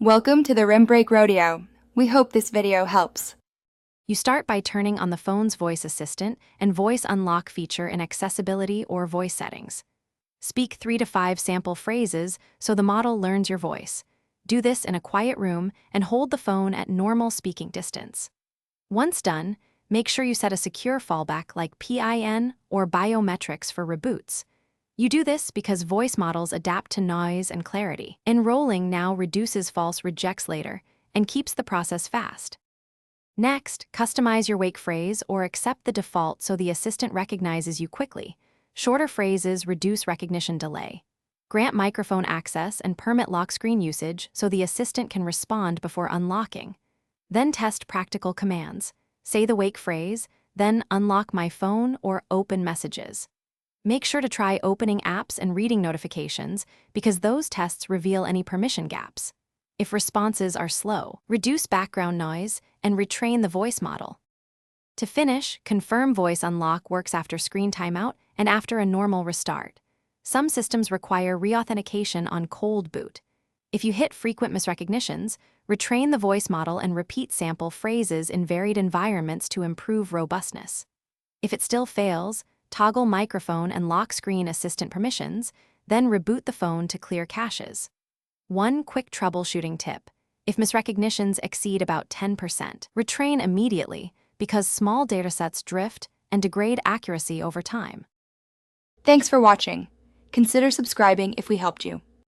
Welcome to the Rim Break Rodeo. We hope this video helps. You start by turning on the phone's voice assistant and voice unlock feature in accessibility or voice settings. Speak 3 to 5 sample phrases so the model learns your voice. Do this in a quiet room and hold the phone at normal speaking distance. Once done, make sure you set a secure fallback like PIN or biometrics for reboots. You do this because voice models adapt to noise and clarity. Enrolling now reduces false rejects later and keeps the process fast. Next, customize your wake phrase or accept the default so the assistant recognizes you quickly. Shorter phrases reduce recognition delay. Grant microphone access and permit lock screen usage so the assistant can respond before unlocking. Then test practical commands. Say the wake phrase, then unlock my phone or open messages. Make sure to try opening apps and reading notifications because those tests reveal any permission gaps. If responses are slow, reduce background noise and retrain the voice model. To finish, confirm voice unlock works after screen timeout and after a normal restart. Some systems require reauthentication on cold boot. If you hit frequent misrecognitions, retrain the voice model and repeat sample phrases in varied environments to improve robustness. If it still fails, toggle microphone and lock screen assistant permissions, then reboot the phone to clear caches. One quick troubleshooting tip: if misrecognitions exceed about 10%, retrain immediately because small datasets drift and degrade accuracy over time. Thanks for watching. Consider subscribing if we helped you.